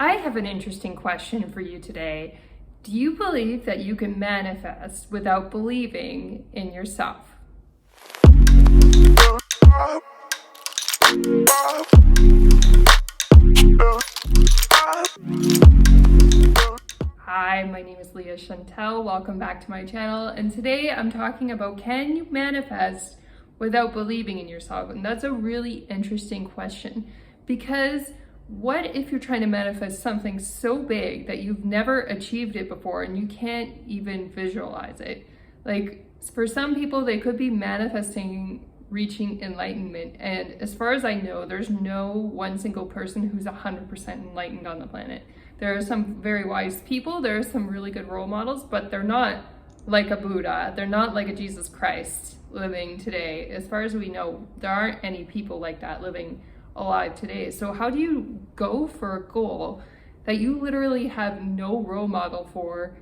I have an interesting question for you today. Do you believe that you can manifest without believing in yourself? Hi, my name is Leah Chantel. Welcome back to my channel. And today I'm talking about, can you manifest without believing in yourself? And that's a really interesting question, because what if you're trying to manifest something so big that you've never achieved it before and you can't even visualize it? Like, for some people, they could be manifesting reaching enlightenment. And as far as I know, there's no one single person who's 100% enlightened on the planet. There are some very wise people, there are some really good role models, but they're not like a Buddha, they're not like a Jesus Christ living today. As far as we know, there aren't any people like that living alive today. So how do you go for a goal that you literally have no role model for?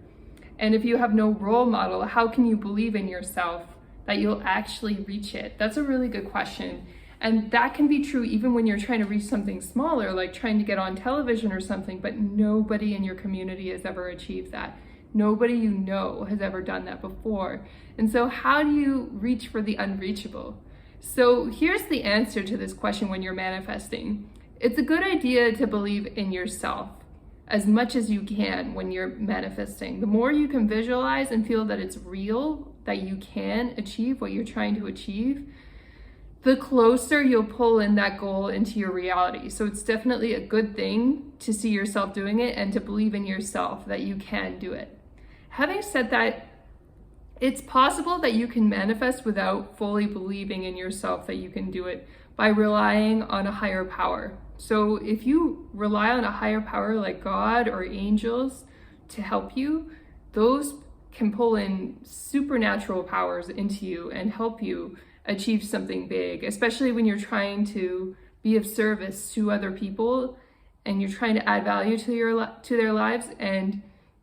And if you have no role model, how can you believe in yourself that you'll actually reach it? That's a really good question. And that can be true even when you're trying to reach something smaller, like trying to get on television or something, but nobody in your community has ever achieved that. Nobody you know has ever done that before. And so how do you reach for the unreachable? So here's the answer to this question when you're manifesting. It's a good idea to believe in yourself as much as you can when you're manifesting. The more you can visualize and feel that it's real, that you can achieve what you're trying to achieve, the closer you'll pull in that goal into your reality. So it's definitely a good thing to see yourself doing it and to believe in yourself that you can do it. Having said that, it's possible that you can manifest without fully believing in yourself that you can do it by relying on a higher power. So if you rely on a higher power like God or angels to help you, those can pull in supernatural powers into you and help you achieve something big, especially when you're trying to be of service to other people and you're trying to add value to their lives, and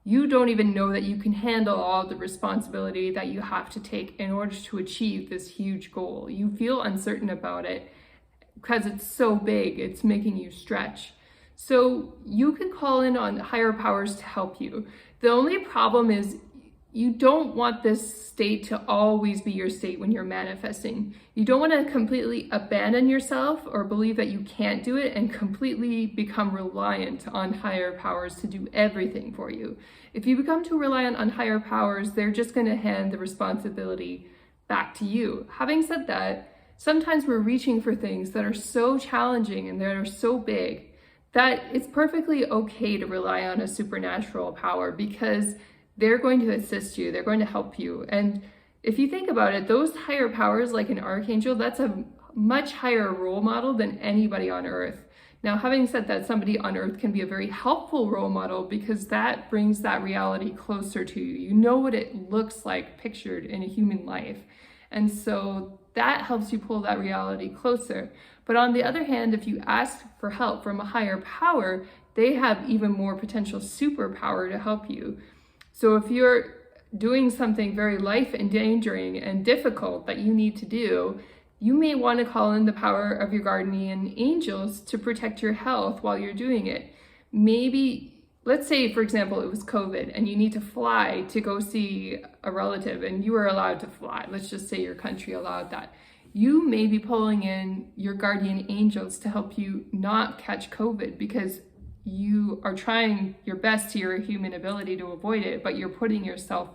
you don't even know that you can handle all the responsibility that you have to take in order to achieve this huge goal. You feel uncertain about it because it's so big, it's making you stretch. So you can call in on higher powers to help you. The only problem is you don't want this state to always be your state when you're manifesting. You don't want to completely abandon yourself or believe that you can't do it and completely become reliant on higher powers to do everything for you. If you become too reliant on higher powers, they're just going to hand the responsibility back to you. Having said that, sometimes we're reaching for things that are so challenging and that are so big that it's perfectly okay to rely on a supernatural power, because they're going to assist you, they're going to help you. And if you think about it, those higher powers like an archangel, that's a much higher role model than anybody on earth. Now, having said that, somebody on earth can be a very helpful role model because that brings that reality closer to you. You know what it looks like pictured in a human life. And so that helps you pull that reality closer. But on the other hand, if you ask for help from a higher power, they have even more potential superpower to help you. So if you're doing something very life-endangering and difficult that you need to do, you may want to call in the power of your guardian angels to protect your health while you're doing it. Maybe, let's say, for example, it was COVID and you need to fly to go see a relative and you are allowed to fly. Let's just say your country allowed that. You may be pulling in your guardian angels to help you not catch COVID, because you are trying your best to your human ability to avoid it, but you're putting yourself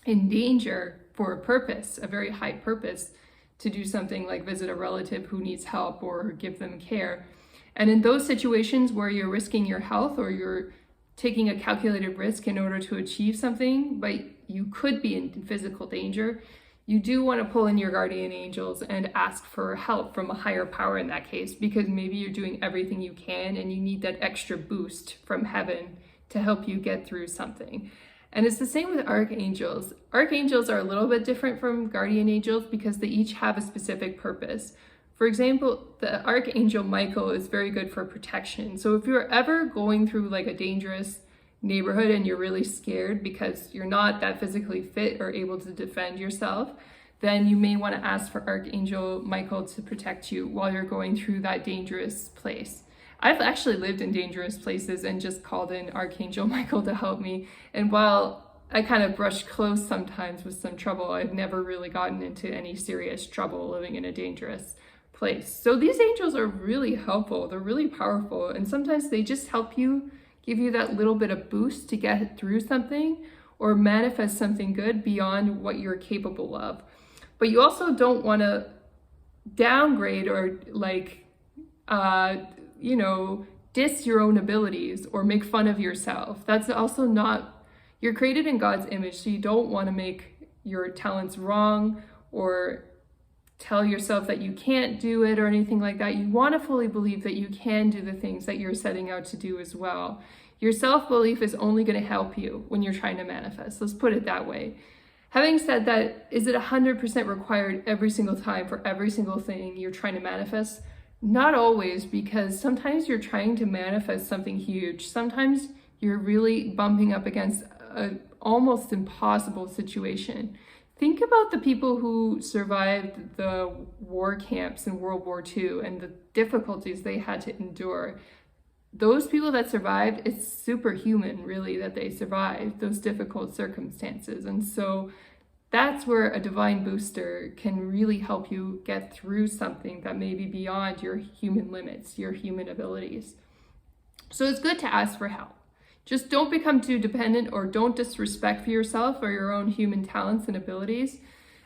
in danger for a purpose, a very high purpose, to do something like visit a relative who needs help or give them care. And in those situations where you're risking your health or you're taking a calculated risk in order to achieve something, but you could be in physical danger, you do want to pull in your guardian angels and ask for help from a higher power in that case, because maybe you're doing everything you can and you need that extra boost from heaven to help you get through something. And it's the same with archangels. Archangels are a little bit different from guardian angels because they each have a specific purpose. For example, the archangel Michael is very good for protection. So if you're ever going through like a dangerous neighborhood and you're really scared because you're not that physically fit or able to defend yourself, then you may want to ask for Archangel Michael to protect you while you're going through that dangerous place. I've actually lived in dangerous places and just called in Archangel Michael to help me. And while I kind of brush close sometimes with some trouble, I've never really gotten into any serious trouble living in a dangerous place. So these angels are really helpful. They're really powerful. And sometimes they just help you, give you that little bit of boost to get through something or manifest something good beyond what you're capable of. But you also don't want to downgrade or diss your own abilities or make fun of yourself. That's also not, you're created in God's image, so you don't want to make your talents wrong or tell yourself that you can't do it or anything like that. You want to fully believe that you can do the things that you're setting out to do as well. Your self-belief is only going to help you when you're trying to manifest. Let's put it that way. Having said that, is it 100% required every single time for every single thing you're trying to manifest? Not always, because sometimes you're trying to manifest something huge. Sometimes you're really bumping up against an almost impossible situation. Think about the people who survived the war camps in World War II and the difficulties they had to endure. Those people that survived, it's superhuman, really, that they survived those difficult circumstances. And so that's where a divine booster can really help you get through something that may be beyond your human limits, your human abilities. So it's good to ask for help. Just don't become too dependent or don't disrespect for yourself or your own human talents and abilities.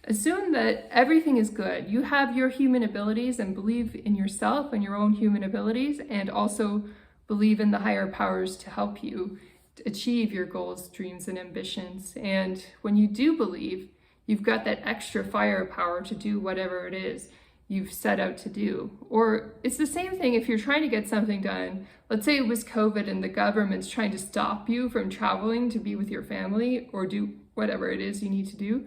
Assume that everything is good. You have your human abilities and believe in yourself and your own human abilities, and also believe in the higher powers to help you achieve your goals, dreams, and ambitions. And when you do believe, you've got that extra firepower to do whatever it is you've set out to do. Or it's the same thing if you're trying to get something done. Let's say it was COVID and the government's trying to stop you from traveling to be with your family or do whatever it is you need to do.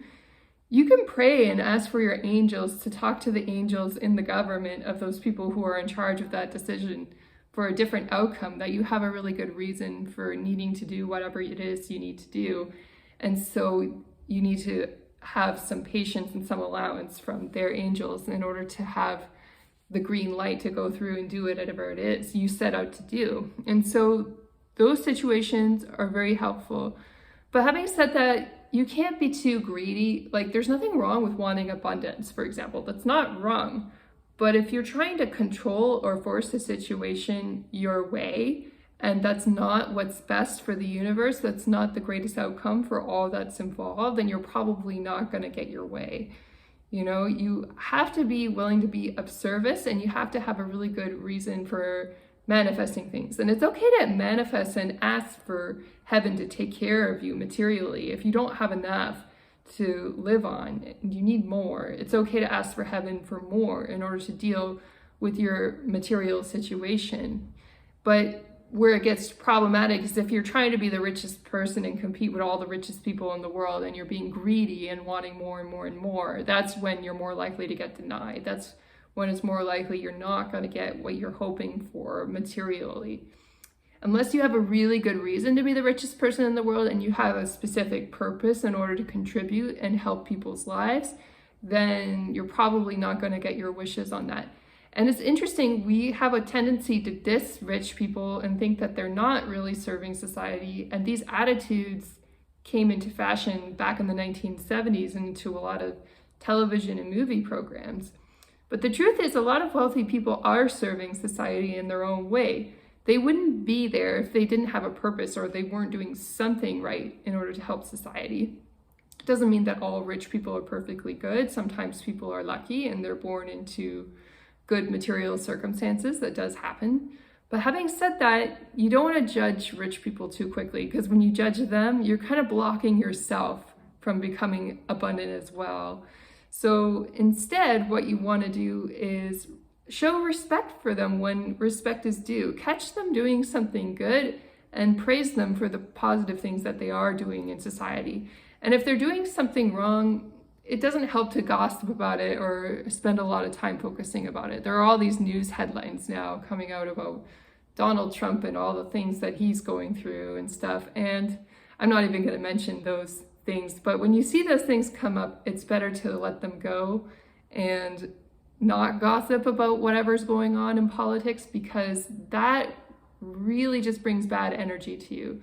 You can pray and ask for your angels to talk to the angels in the government of those people who are in charge of that decision for a different outcome, that you have a really good reason for needing to do whatever it is you need to do. And so you need to have some patience and some allowance from their angels in order to have the green light to go through and do whatever it is you set out to do. And so those situations are very helpful. But having said that, you can't be too greedy. Like, there's nothing wrong with wanting abundance, for example. That's not wrong. But if you're trying to control or force a situation your way, and that's not what's best for the universe, that's not the greatest outcome for all that's involved, then you're probably not going to get your way. You know, you have to be willing to be of service, and you have to have a really good reason for manifesting things. And it's okay to manifest and ask for heaven to take care of you materially. If you don't have enough to live on, you need more. It's okay to ask for heaven for more in order to deal with your material situation. But where it gets problematic is if you're trying to be the richest person and compete with all the richest people in the world, and you're being greedy and wanting more and more and more. That's when you're more likely to get denied. That's when it's more likely you're not going to get what you're hoping for materially. Unless you have a really good reason to be the richest person in the world and you have a specific purpose in order to contribute and help people's lives, then you're probably not going to get your wishes on that. And it's interesting, we have a tendency to diss rich people and think that they're not really serving society. And these attitudes came into fashion back in the 1970s and into a lot of television and movie programs. But the truth is, a lot of wealthy people are serving society in their own way. They wouldn't be there if they didn't have a purpose or they weren't doing something right in order to help society. It doesn't mean that all rich people are perfectly good. Sometimes people are lucky and they're born into good material circumstances. That does happen. But having said that, you don't want to judge rich people too quickly, because when you judge them, you're kind of blocking yourself from becoming abundant as well. So instead, what you want to do is show respect for them when respect is due. Catch them doing something good and praise them for the positive things that they are doing in society. And if they're doing something wrong, it doesn't help to gossip about it or spend a lot of time focusing about it. There are all these news headlines now coming out about Donald Trump and all the things that he's going through and stuff. And I'm not even going to mention those things. But when you see those things come up, it's better to let them go and not gossip about whatever's going on in politics, because that really just brings bad energy to you.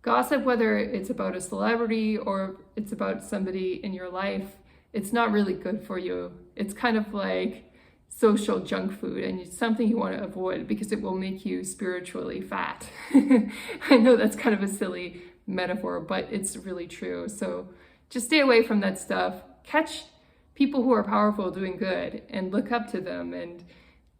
Gossip, whether it's about a celebrity or it's about somebody in your life, it's not really good for you. It's kind of like social junk food, and it's something you want to avoid because it will make you spiritually fat. I know that's kind of a silly metaphor, but it's really true. So just stay away from that stuff. Catch people who are powerful doing good and look up to them, and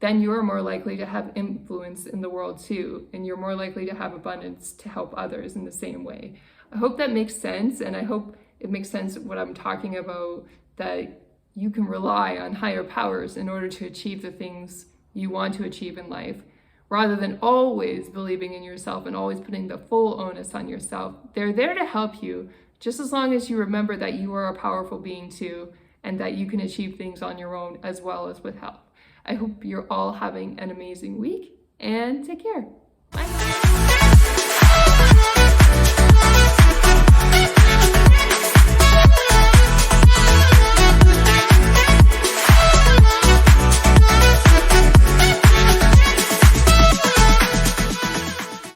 then you're more likely to have influence in the world too, and you're more likely to have abundance to help others in the same way. I hope that makes sense, and I hope it makes sense what I'm talking about, that you can rely on higher powers in order to achieve the things you want to achieve in life, rather than always believing in yourself and always putting the full onus on yourself. They're there to help you, just as long as you remember that you are a powerful being too, and that you can achieve things on your own as well as with help. I hope you're all having an amazing week, and take care.